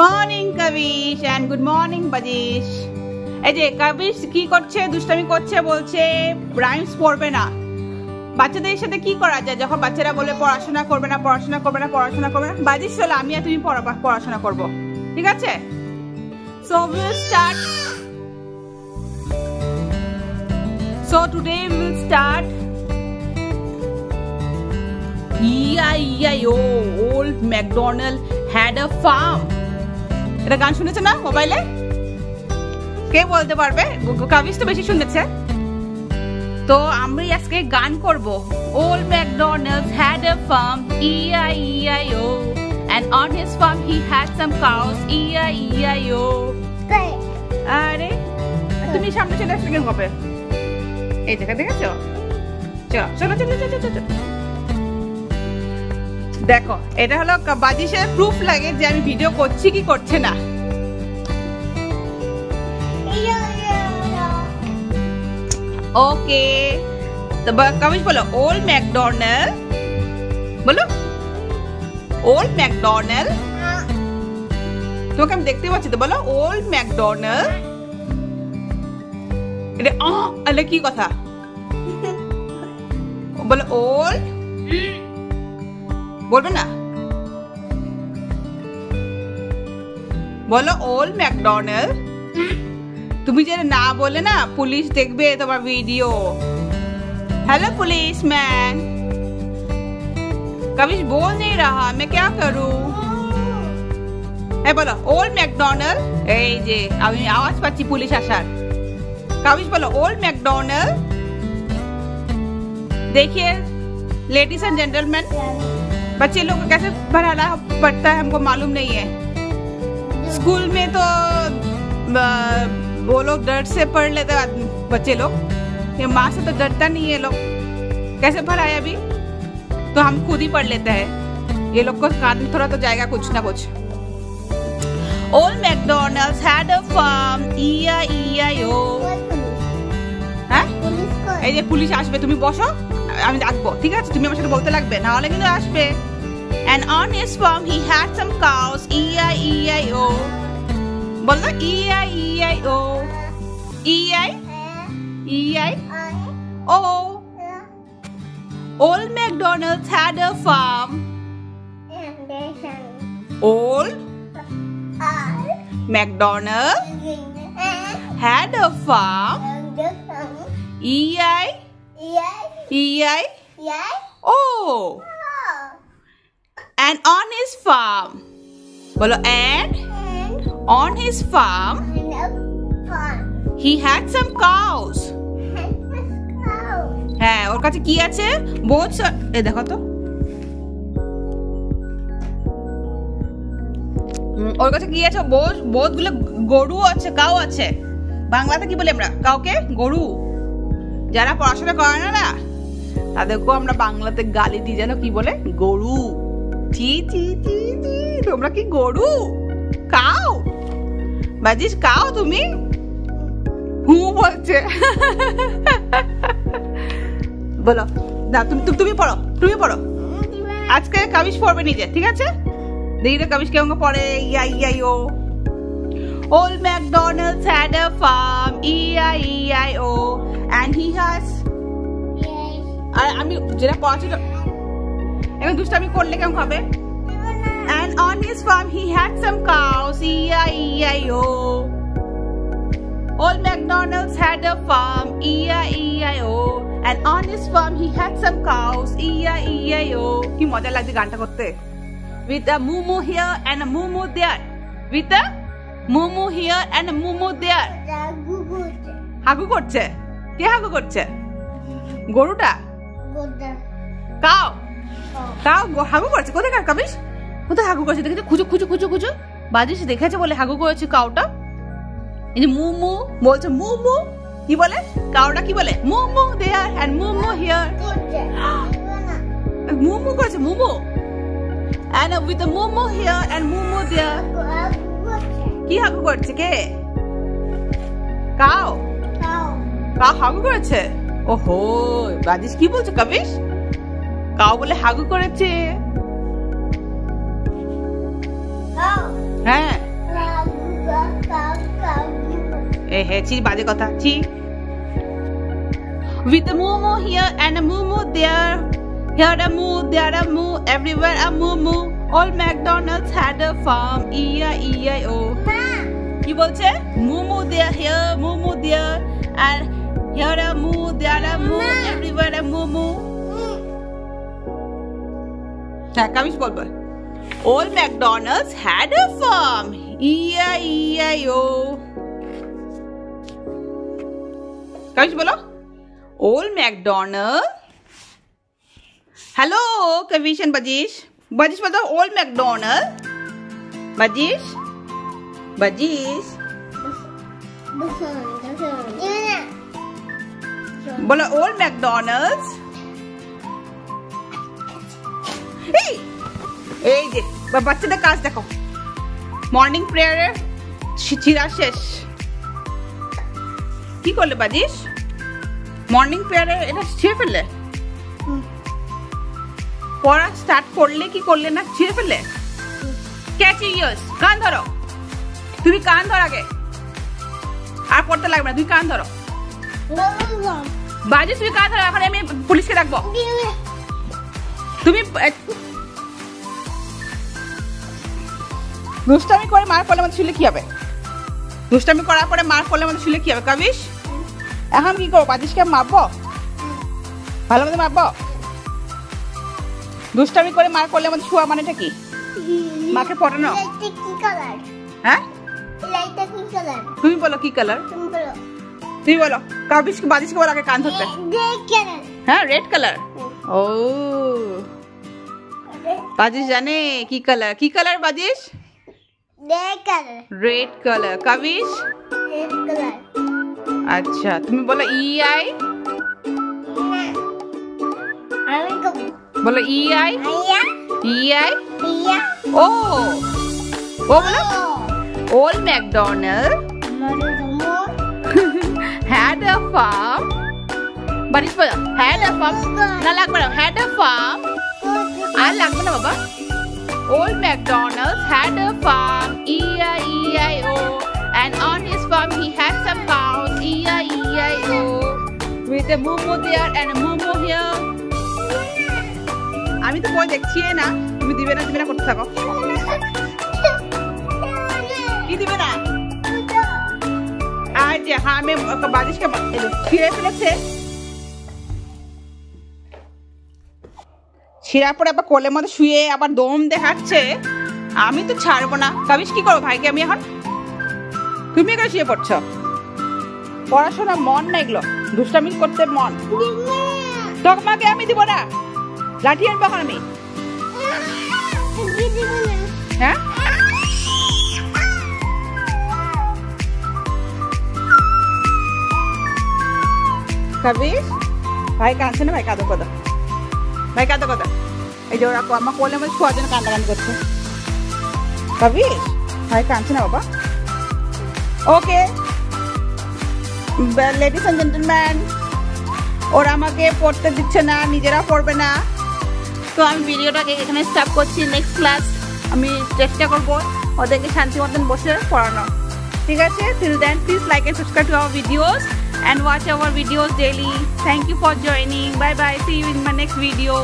Morning কবিশ and good morning বাজিশ। এই যে কবিশ কি করছে, দুষ্টামি করছে, বলছে রাইমস পড়বে না। বাচ্চাদের সাথে কি করা যায় যখন বাচ্চারা বলে পড়াশোনা করবে না, পড়াশোনা করবে না, পড়াশোনা করবে না? বাজিশ চলো আমি আর তুমি পড়াশোনা করব, ঠিক আছে? So we will start. So today we will start E-I-E-I-O, old MacDonald had a farm. এটা গান শুনেছে না মোবাইলে? কে বলতে পারবে? কবিশ তো বেশি শুনেছে। তো আমরা আজকে গান করব। Old MacDonald had a farm, E-I-E-I-O, and on his farm he had some cows, E-I-E-I-O. আরে তুমি সামনে চলে আসলে কেন হবে? এই জায়গা দেখেছো? চলো চলো চলো চলো চলো। দেখো এটা হলো বাজিশের প্রুফ লাগে যে আমি ভিডিও করছি কি করছে না। ওকে তো কবিশ বলো ওল্ড ম্যাকডোনাল্ড, বলো ওল্ড ম্যাকডোনাল্ড। তোমাকে আমি দেখতে পাচ্ছি তো, বলো ওল্ড ম্যাকডোনাল্ড। এটা আলে কি কথা বলো? ওল্ড বলবে না, বলো ওল্ড ম্যাকডোনাল্ড। তুমি যে না বলে না পুলিশ দেখবে তোমার ভিডিও। Hello policeman. कविश बोल नहीं रहा, मैं क्या करूं? बोलो ओल्ड मैकडोनाल्ड। এই যে আমি আওয়াজ পাচ্ছি পুলিশ আসার। कविश बोलो ओल्ड मैकडोनाल्ड। देखिए लेडीज एंड जेंटलमैन, बच्चे लोग को कैसे पढ़ाना पड़ता है हमको मालूम नहीं है। स्कूल में तो वो लोग डर से पढ़ लेते बच्चे लोग, ये माँ से तो डरता नहीं है लोग। कैसे पढ़ाए अभी तो हम खुद ही पढ़ लेते हैं। ये लोग को कान में थोड़ा तो जाएगा कुछ ना कुछ। Old MacDonald had a farm, E-I-E-I-O। হ্যাঁ এই যে পুলিশ আসবে, তুমি বসো আমি ডাকবো, ঠিক আছে? তুমি আমার সাথে বলতে লাগবে, না হলে কিন্তু আসবে। And on his farm he had some cows, E-I-E-I-O। বলো E-I-E-I-O। E-I-E-I-O। Old MacDonald had a farm. Old MacDonald had a farm, E-I-E-I-O, and on his farm, bolo, and on his farm he had some cows. হ্যাঁ ওর কাছে কি আছে? বহুত এই দেখো তো, ওর কাছে কি আছে? বহুত গুলো গরু আছে, কাউ আছে। বাংলাতে কি বলি আমরা? কাউকে গরু। যারা পড়াশোনা করে না তাদেরকেও আমরা বাংলাতে গালি দিই, জানো কি বলে? গরু। ছি ছি ছি ছি, তোমরা কি গরু? কাউ বাজিস, কাউ তুমি? হু বলছে। বলো না, তুমি পড়ো, তুমি পড়ো। আজকে কবিশ পড়বে নিজে, ঠিক আছে? দেখি তো কবিশ কেমন পড়ে। E-I-E-I-O। Old MacDonald had a farm, E-I-E-I-O, and he has। আর আমি যেটা পড়াচ্ছি এখন দুষ্টামি করলে কেমন হবে? And on his farm he had some cows, E-I-E-I-O। Old MacDonald had a farm, E-I-E-I-O, and on his farm he had some cows, E-I-E-I-O। কি মজা লাগছে গানটা করতে। With a moo-moo here and a moo-moo there, with a moo-moo here and a moo-moo there। হাগু করছে? কে হাগু করছে? গরুটা? কাউ কাউ হাগু করছে? কোথায় কবিশ? কোথায় হাগু করছে? দেখেছো? খুঁজো খুঁজো খুঁজো খুঁজো। বাজিস দেখেছে বলে হাগু করেছে কাউটা। এই যে মুমু বলছে, মুমু কি বলে? কাউটা কি বলে? মুমু দেয়ার এন্ড মুমু হিয়ার। মুমু করেছে, Mumu. And with a mumu here and mumu there। কি হাগু করছে? কে? কাউ কাউ হাগু করেছে? ওহো বাজিস কি বলছো কবিশ? কাউ বলে হাগু করেছে। হ্যাঁ হে চি বাজে কথা চি with a moo moo here and a moo moo there, here a moo, there a moo, everywhere a moo moo. Old MacDonald's had a farm, E-I-E-I-O. কি বলছে? Moo moo there, here moo moo there, and here a moo, there a moo, everywhere a moo moo. হ্যাঁ কামিশ বলবো। Old MacDonald's had a farm, E-I-E-I-O. কামিশ বলো। Old MacDonald. Hello, Kavish and Bajish. Bajish was the Old MacDonald. Bajish. Bajish. Bola Old MacDonald's. Hey, hey, je. বাচ্চাদের কাজ দেখো। Morning প্রেয়ারে চিরা শেষ। কি করলে বাজিশ? মর্নিং প্রেয়ারে এটা ছিঁড়ে ফেললে? পড়া স্টার্ট করলে কি করলে না ছিঁড়ে ফেললে? ক্যাচ ইয়ার্স, কান ধরো। তুমি কান ধর আগে, আর পড়তে লাগবে না, তুমি কান ধরো। বাজিশ তুমি কান ধরো, এখন আমি পুলিশকে ডাকবো। তুমি দুষ্টামি করে মার পড়লে আমাদের শুলে কি হবে? দুষ্টামি করার পরে মার পড়লে আমাদের শুলে কি হবে? কাবিশ এখন কি করবো? বাজিশকে মারবো? ভালো মতো মারবো? দুষ্টামি করে মার করলে আমাদের শোয়া মানেটা কি? মাকে পড়ানো। হ্যাঁ তুমি বলো কি কালার? তুমি বলো। কাবিশকে বাজিশকে বলো আগে কান ধরতে। হ্যাঁ রেড কালার। ও বাজিশ জানে কি কালার? কি কালার বাজিশ? Red colour. কাবিশ? Red colour. আচ্ছা তুমি বলো E-I। বলো E-I। E-I। ও বলো Old MacDonald had a farm. বাড়িতে বলো had a farm। না লাগবে না, had a farm। আর লাগবে না বাবা। Old MacDonald had a farm, E-I-E-I-O, and on his farm he had some cows, E-I-E-I-O, with a moo moo there and a moo moo here. আমি তো বই দেখছি না, তুমি দিবে না করতে থাকো। কি দিবে না? আজ হ্যাঁ আমি বাজিশকে ছিঁড়ে ফেলেছে। ছিঁড়ার পরে আবার কোলের মধ্যে শুয়ে আবার দম দেখাচ্ছে। আমি তো ছাড়বো না। কাবিশ কি করবো ভাইকে আমি এখন? তুমি এখানে শুয়ে পড়ছো। পড়াশোনা মন না এগুলো, দুষ্টামি করতে মন। তোমাকে আমি দিব না, লাঠি আনবো এখন আমি। হ্যাঁ কাবিশ ভাই কাঁদছে না? ভাই কাঁদো কাঁদো, ভাই কাঁদো কাঁদো। এই যে ওরা আমার কোলের মধ্যে শোয়ার জন্য কান্দাকান্দি করছে। কাবিশ ভাই কাঁদছে না বাবা? ওকে লেডিস এন্ড জেন্টলম্যান, ওরা আমাকে পড়তে দিচ্ছে না, নিজেরা পড়বে না, তো আমি ভিডিওটাকে এখানে স্টপ করছি। নেক্সট ক্লাস আমি চেষ্টা করবো ওদেরকে শান্তি মতন বসে পড়ানো। ঠিক আছে? till then please like and subscribe to our videos and watch our videos daily. Thank you for joining. Bye bye. See you in my next video.